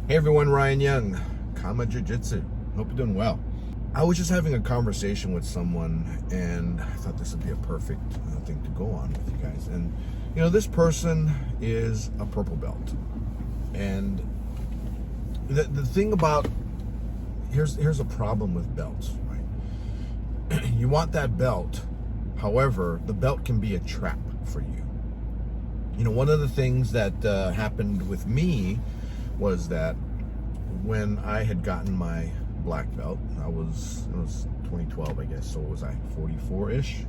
Hey everyone, Ryan Young, KAATARO Jiu-Jitsu. Hope you're doing well. I was just having a conversation with someone and I thought this would be a perfect thing to go on with you guys. And you know, this person is a purple belt. And the thing about, here's a problem with belts, right? You want that belt, however, the belt can be a trap for you. You know, one of the things that happened with me was that when I had gotten my black belt, it was 2012, I guess, so was I 44-ish?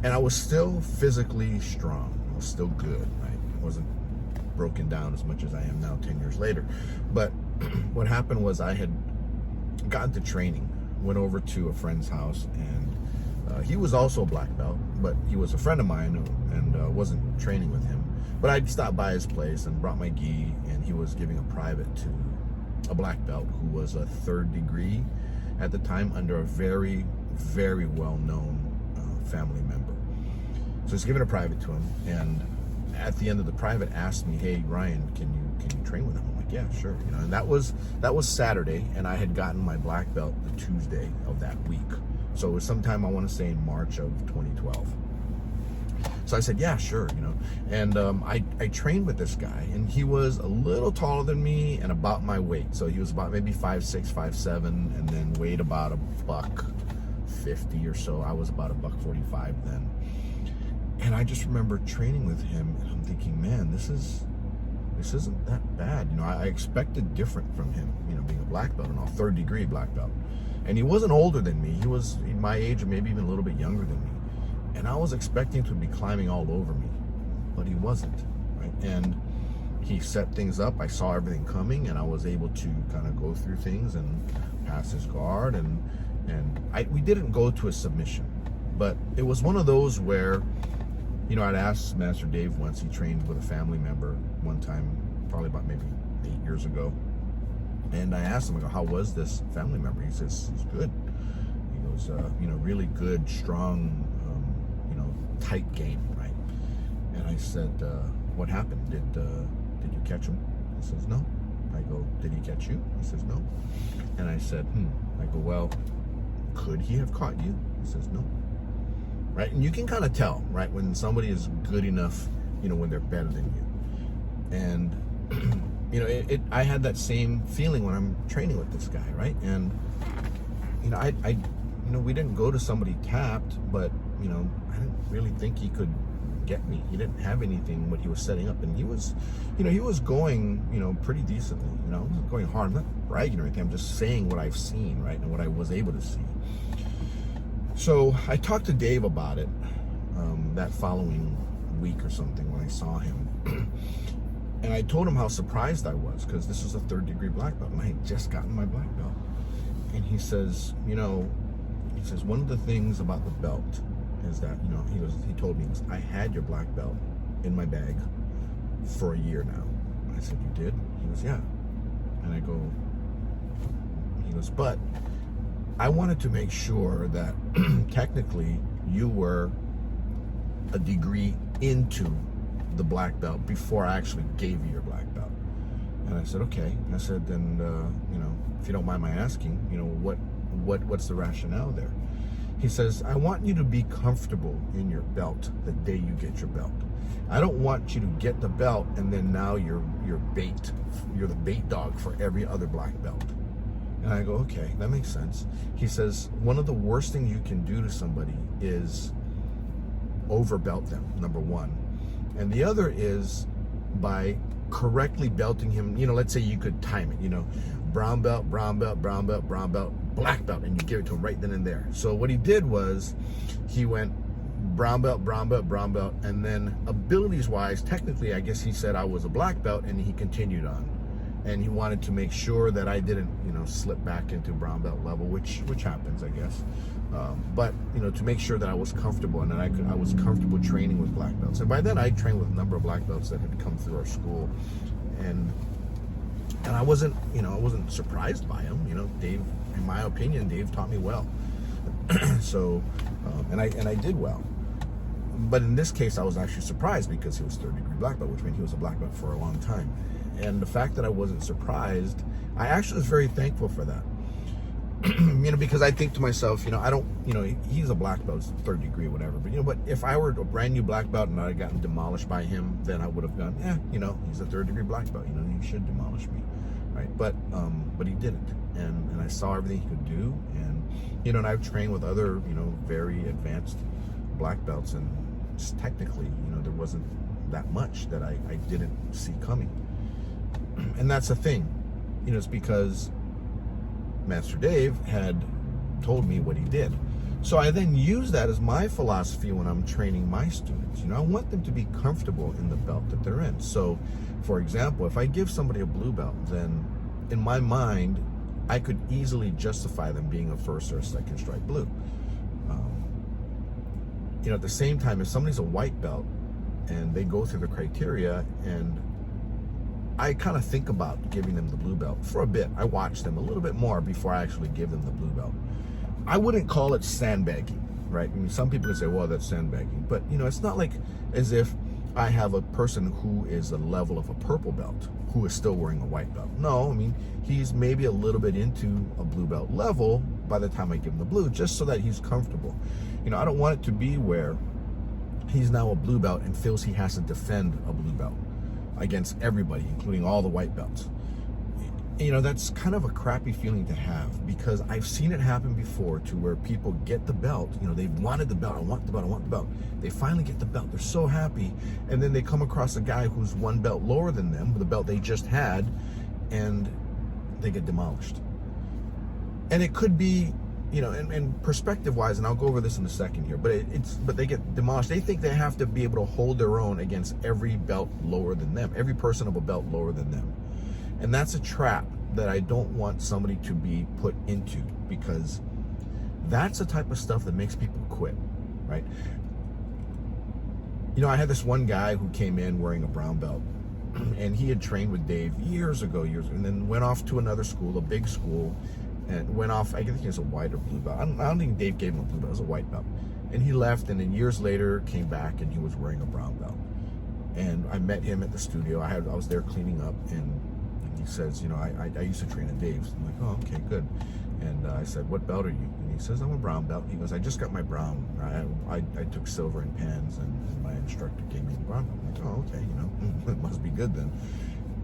And I was still physically strong. I was still good, right? I wasn't broken down as much as I am now 10 years later. But what happened was I had gotten to training, went over to a friend's house, and he was also a black belt, but he was a friend of mine and wasn't training with him. But I'd stopped by his place and brought my gi, and he was giving a private to a black belt who was a 3rd degree at the time under a very, very well-known family member. So he's giving a private to him, and at the end of the private asked me, "Hey Ryan, can you train with him?" I'm like, "Yeah, sure." You know, and that was Saturday, and I had gotten my black belt the Tuesday of that week. So it was sometime, I want to say, in March of 2012. So I said, "Yeah, sure," you know. And I trained with this guy, and he was a little taller than me and about my weight. So he was about maybe 5'6", 5'7", and then weighed about $150 or so. I was about $145 then. And I just remember training with him, and I'm thinking, man, this isn't that bad. You know, I expected different from him, you know, being a black belt and all, 3rd degree black belt. And he wasn't older than me. He was my age, or maybe even a little bit younger than me. And I was expecting to be climbing all over me, but he wasn't, right? And he set things up. I saw everything coming, and I was able to kind of go through things and pass his guard. And we didn't go to a submission, but it was one of those where, you know, I'd asked Master Dave once. He trained with a family member one time, probably about maybe 8 years ago. And I asked him, I go, "How was this family member?" He says, "He's good." He goes, you know, really good, strong, tight game, right? And I said, "What happened? Did you catch him?" He says, "No." I go, "Did he catch you?" He says, "No." And I said, I go, "Well, could he have caught you?" He says, "No." Right? And you can kind of tell, right, when somebody is good enough, you know, when they're better than you. And you know, I had that same feeling when I'm training with this guy, right? And you know, you know, we didn't go to somebody tapped, but you know, I didn't really think he could get me. He didn't have anything what he was setting up, and he was, you know, he was going, you know, pretty decently. You know, he was going hard. I'm not bragging or anything. I'm just saying what I've seen, right, and what I was able to see. So I talked to Dave about it that following week or something when I saw him, and I told him how surprised I was, because this was a 3rd degree black belt, and I had just gotten my black belt. And he says, you know, he says, one of the things about the belt is that, you know, he told me, I had your black belt in my bag for a year now. I said, "You did?" He goes, "Yeah." And I go, he goes, "But I wanted to make sure that technically you were a degree into the black belt before I actually gave you your black belt." And I said, "Okay." I said, "Then, you know, if you don't mind my asking, you know, what's the rationale there?" He says, "I want you to be comfortable in your belt the day you get your belt. I don't want you to get the belt and then now you're bait. You're the bait dog for every other black belt." And I go, "Okay, that makes sense." He says, "One of the worst things you can do to somebody is overbelt them, number one. And the other is by correctly belting him. You know, let's say you could time it, you know, brown belt, brown belt, brown belt, brown belt, black belt, and you give it to him right then and there." So what he did was he went brown belt, brown belt, brown belt, and then abilities wise, technically, I guess he said I was a black belt, and he continued on. And he wanted to make sure that I didn't, you know, slip back into brown belt level, which happens, I guess. But you know, to make sure that I was comfortable and that I was comfortable training with black belts. And by then, I trained with a number of black belts that had come through our school, and I wasn't, you know, I wasn't surprised by him. You know, Dave, in my opinion, Dave taught me well. So, and I did well. But in this case, I was actually surprised because he was 3rd degree black belt, which meant he was a black belt for a long time. And the fact that I wasn't surprised, I actually was very thankful for that. Because I think to myself, I don't, he's a black belt, third degree, whatever. But if I were a brand new black belt and I had gotten demolished by him, then I would have gone, he's a third degree black belt, he should demolish me, right? But he didn't, and I saw everything he could do, and I've trained with other, very advanced black belts, and just technically, there wasn't that much that I didn't see coming, and that's the thing, it's because Master Dave had told me what he did. So I then use that as my philosophy when I'm training my students. I want them to be comfortable in the belt that they're in. So, for example, if I give somebody a blue belt, then in my mind, I could easily justify them being a first or a second stripe blue. At the same time, if somebody's a white belt and they go through the criteria, and I kind of think about giving them the blue belt for a bit. I watch them a little bit more before I actually give them the blue belt. I wouldn't call it sandbagging, right? Some people would say, well, that's sandbagging. But, it's not like as if I have a person who is a level of a purple belt who is still wearing a white belt. No, he's maybe a little bit into a blue belt level by the time I give him the blue, just so that he's comfortable. I don't want it to be where he's now a blue belt and feels he has to defend a blue belt against everybody, including all the white belts. That's kind of a crappy feeling to have, because I've seen it happen before, to where people get the belt, they wanted the belt, I want the belt. They finally get the belt, they're so happy, and then they come across a guy who's one belt lower than them, with the belt they just had, and they get demolished. And it could be, and perspective wise, and I'll go over this in a second here, but they get demolished. They think they have to be able to hold their own against every belt lower than them, every person of a belt lower than them. And that's a trap that I don't want somebody to be put into, because that's the type of stuff that makes people quit, right? I had this one guy who came in wearing a brown belt, and he had trained with Dave years ago, and then went off to another school, a big school, and went off, I think he was a white or blue belt. I don't think Dave gave him a blue belt, it was a white belt. And he left, and then years later came back, and he was wearing a brown belt. And I met him at the studio. I was there cleaning up, and he says, I used to train at Dave's. I'm like, oh, okay, good. And I said, what belt are you? And he says, I'm a brown belt. He goes, I just got my brown. I took silver in pans, and my instructor gave me the brown belt. I'm like, oh, okay, it must be good then.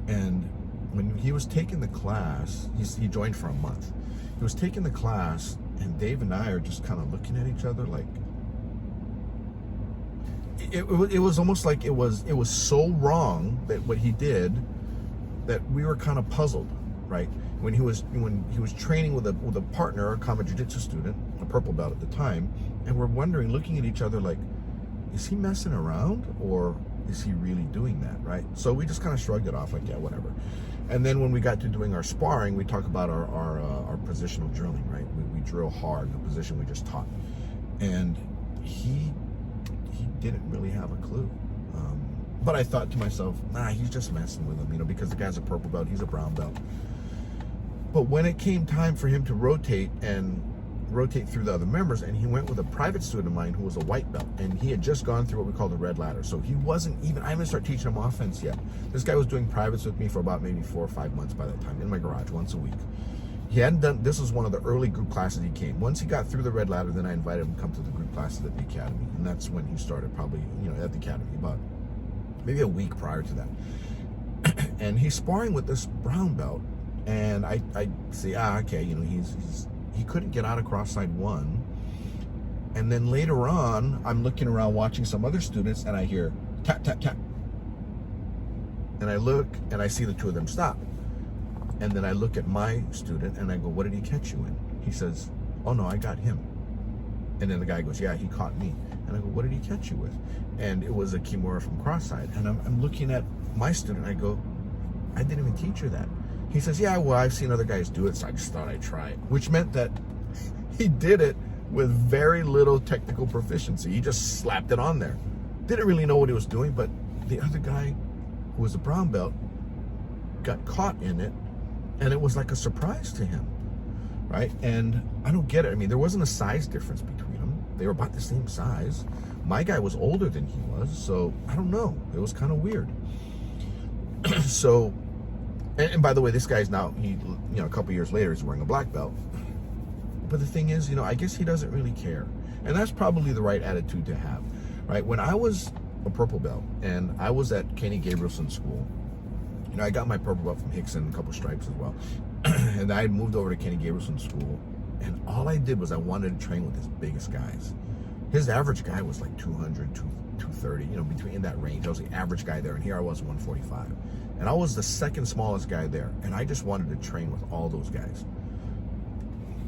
And when he was taking the class, he joined for a month. He was taking the class, and Dave and I are just kind of looking at each other like, it was almost like it was so wrong that what he did, that we were kind of puzzled, right? When he was training with a partner, a common jiu-jitsu student, a purple belt at the time, and we're wondering, looking at each other like, is he messing around, or is he really doing that, right? So we just kind of shrugged it off, like, yeah, whatever. And then when we got to doing our sparring, we talk about our positional drilling, right? We drill hard, the position we just taught, and he didn't really have a clue. But I thought to myself, nah, he's just messing with him, because the guy's a purple belt, he's a brown belt. But when it came time for him to rotate through the other members, and he went with a private student of mine who was a white belt, and he had just gone through what we call the red ladder. So he wasn't even, I haven't started teaching him offense yet. This guy was doing privates with me for about maybe 4 or 5 months by that time, in my garage, once a week. He hadn't done, this was one of the early group classes he came. Once he got through the red ladder, then I invited him to come to the group classes at the academy. And that's when he started, probably, at the academy, about maybe a week prior to that. And he's sparring with this brown belt, and I say, okay, he couldn't get out of cross side one. And then later on, I'm looking around watching some other students, and I hear tap, tap, tap. And I look, and I see the two of them stop. And then I look at my student, and I go, what did he catch you in? He says, oh no, I got him. And then the guy goes, yeah, he caught me. And I go, what did he catch you with? And it was a Kimura from cross-side. And I'm looking at my student, I go, I didn't even teach her that. He says, yeah, well, I've seen other guys do it, so I just thought I'd try it. Which meant that he did it with very little technical proficiency. He just slapped it on there. Didn't really know what he was doing, but the other guy, who was a brown belt, got caught in it, and it was like a surprise to him, right? And I don't get it. I mean, there wasn't a size difference between them. They were about the same size. My guy was older than he was, so I don't know. It was kind of weird. So And by the way, this guy's now, a couple years later, he's wearing a black belt. But the thing is, I guess he doesn't really care. And that's probably the right attitude to have, right? When I was a purple belt and I was at Kenny Gabrielson school, I got my purple belt from Hickson, a couple stripes as well. And I moved over to Kenny Gabrielson school, and all I did was I wanted to train with his biggest guys. His average guy was like 200, 230, between in that range. I was the average guy there, and here I was 145. And I was the second smallest guy there, and I just wanted to train with all those guys.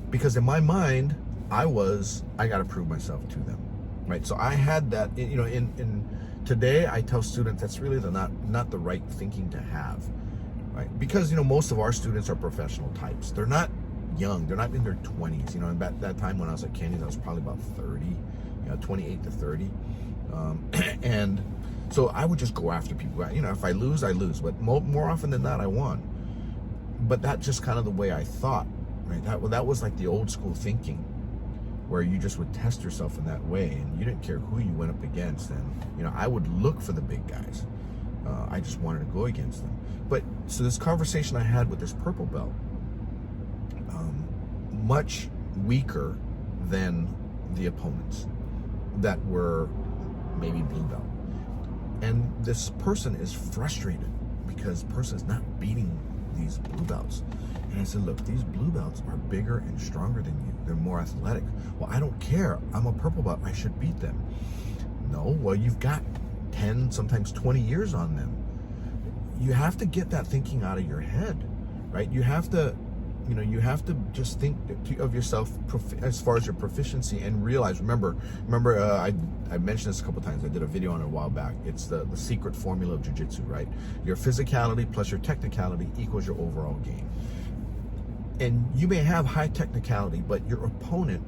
Because in my mind, I got to prove myself to them, right? So I had that, in today, I tell students that's really not the right thinking to have, right? Because, most of our students are professional types. They're not young. They're not in their 20s. And at that time when I was at Kenny's, I was probably about 30, 28 to 30. And so I would just go after people. If I lose, I lose. But more often than not, I won. But that's just kind of the way I thought, right? That was like the old school thinking, where you just would test yourself in that way, and you didn't care who you went up against. And I would look for the big guys. I just wanted to go against them. But so this conversation I had with this purple belt, much weaker than the opponents that were maybe blue belt. And this person is frustrated because the person is not beating these blue belts. And I said, look, these blue belts are bigger and stronger than you. They're more athletic. Well, I don't care. I'm a purple belt. I should beat them. No, well, you've got 10, sometimes 20 years on them. You have to get that thinking out of your head, right? You have to just think of yourself as far as your proficiency, and realize, remember, I mentioned this a couple times. I did a video on it a while back. It's the secret formula of jiu-jitsu, right? Your physicality plus your technicality equals your overall game. And you may have high technicality, but your opponent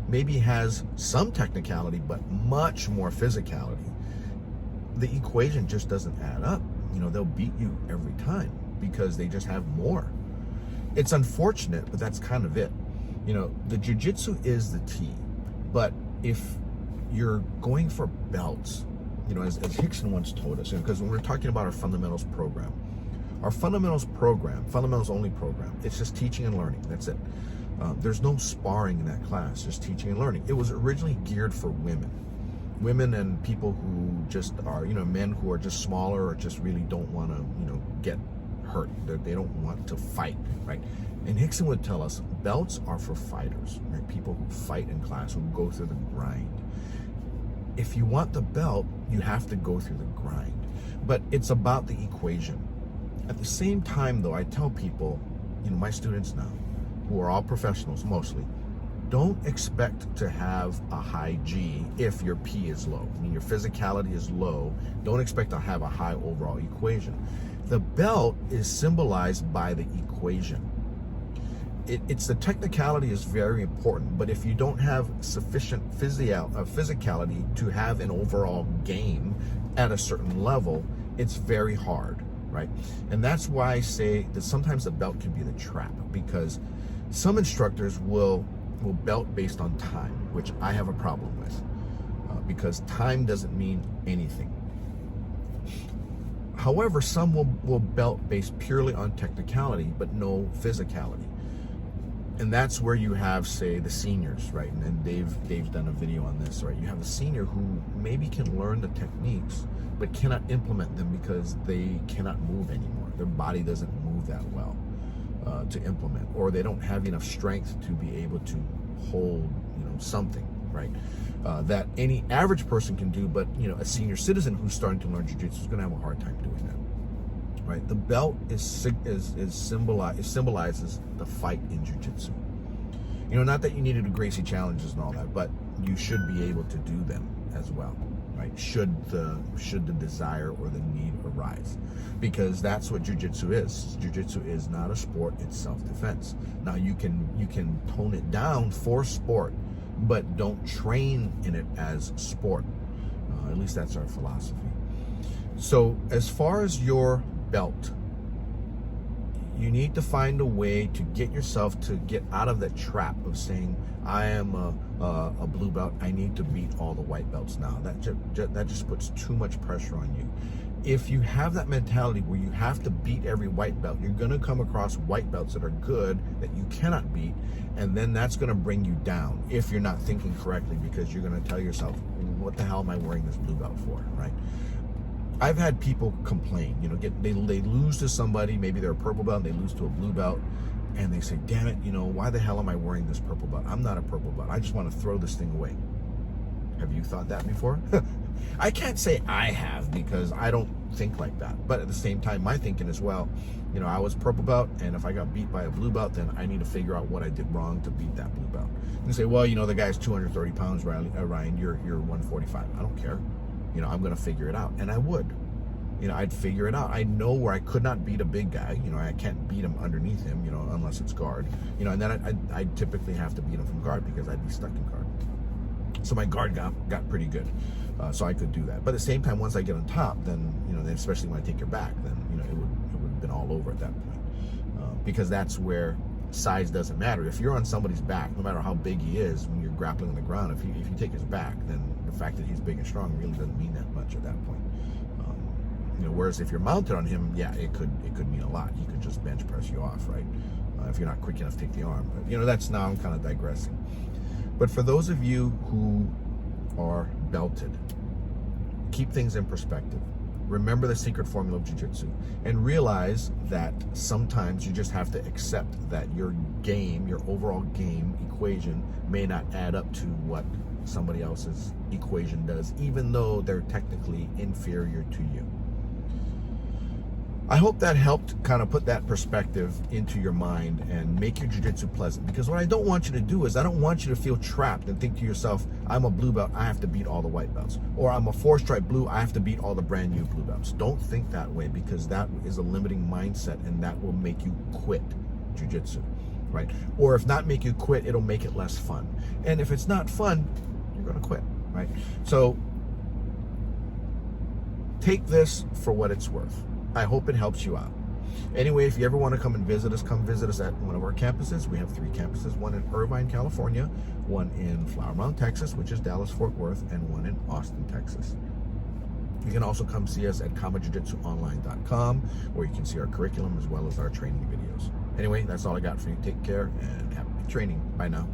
maybe has some technicality, but much more physicality. The equation just doesn't add up. They'll beat you every time because they just have more. It's unfortunate, but that's kind of it. The jiu-jitsu is the T, but if you're going for belts, as Hickson once told us, because when we're talking about our fundamentals program, our fundamentals only program, it's just teaching and learning. That's it. There's no sparring in that class, just teaching and learning. It was originally geared for women and people who just are, men who are just smaller or just really don't want to, get hurt. They don't want to fight, right? And Hickson would tell us belts are for fighters, right? People who fight in class, who go through the grind. If you want the belt, you have to go through the grind. But it's about the equation. At the same time, though, I tell people, my students now, who are all professionals mostly, don't expect to have a high G if your P is low. Your physicality is low. Don't expect to have a high overall equation. The belt is symbolized by the equation. It's the technicality is very important, but if you don't have sufficient physicality to have an overall game at a certain level, it's very hard, right? And that's why I say that sometimes the belt can be the trap, because some instructors will belt based on time, which I have a problem with, because time doesn't mean anything. However, some will belt based purely on technicality, but no physicality. And that's where you have, say, the seniors, right? And Dave's done a video on this, right? You have a senior who maybe can learn the techniques, but cannot implement them because they cannot move anymore. Their body doesn't move that well to implement, or they don't have enough strength to be able to hold, something, right? That any average person can do, but a senior citizen who's starting to learn jiu-jitsu is going to have a hard time doing that, right? The belt symbolizes the fight in jiu-jitsu. Not that you need to do Gracie challenges and all that, but you should be able to do them as well, right? Should the desire or the need arise, because that's what jiu-jitsu is. Jiu-jitsu is not a sport; it's self-defense. Now you can tone it down for sport, but don't train in it as sport. At least that's our philosophy. So as far as your belt, you need to find a way to get yourself to get out of that trap of saying, I am a blue belt, I need to beat all the white belts now. That just puts too much pressure on you. if you have that mentality where you have to beat every white belt, you're going to come across white belts that are good that you cannot beat, and then that's going to bring you down if you're not thinking correctly, because you're going to tell yourself, what the hell am I wearing this blue belt for, right? I've had people complain, you know, they lose to somebody, maybe they're a purple belt, and they lose to a blue belt, and they say, damn it, you know, why the hell am I wearing this purple belt? I'm not a purple belt. I just want to throw this thing away. Have you thought that before? I can't say I have, because I don't think like that. But at the same time, my thinking is, well, you know, I was purple belt, and if I got beat by a blue belt, then I need to figure out what I did wrong to beat that blue belt. And say, well, you know, the guy's 230 pounds, Ryan, you're 145. I don't care. You know, I'm going to figure it out. And I would. You know, I'd figure it out. I know where I could not beat a big guy. You know, I can't beat him underneath him, you know, unless it's guard. You know, and then I'd typically have to beat him from guard, because I'd be stuck in guard. So my guard got pretty good. So I could do that. But at the same time, once I get on top, then, you know, especially when I take your back, then, you know, it would have been all over at that point. Because that's where size doesn't matter. If you're on somebody's back, no matter how big he is, when you're grappling on the ground, if you take his back, then the fact that he's big and strong really doesn't mean that much at that point. You know, whereas if you're mounted on him, yeah, it could mean a lot. He could just bench press you off, right? If you're not quick enough to take the arm. But, you know, now I'm kind of digressing. But for those of you who are belted, keep things in perspective. Remember the secret formula of Jiu-Jitsu, and realize that sometimes you just have to accept that your game, your overall game equation, may not add up to what somebody else's equation does, even though they're technically inferior to you. I hope that helped kind of put that perspective into your mind and make your jiu-jitsu pleasant. Because what I don't want you to do is, I don't want you to feel trapped and think to yourself, I'm a blue belt, I have to beat all the white belts. Or I'm a 4-stripe blue, I have to beat all the brand new blue belts. Don't think that way, because that is a limiting mindset, and that will make you quit jiu-jitsu, right? Or if not make you quit, it'll make it less fun. And if it's not fun, you're gonna quit, right? So take this for what it's worth. I hope it helps you out. Anyway, if you ever want to come and visit us, come visit us at one of our campuses. We have 3 campuses, one in Irvine, California, one in Flower Mound, Texas, which is Dallas-Fort Worth, and one in Austin, Texas. You can also come see us at KAATARO.online.com, where you can see our curriculum as well as our training videos. Anyway, that's all I got for you. Take care and happy training. Bye now.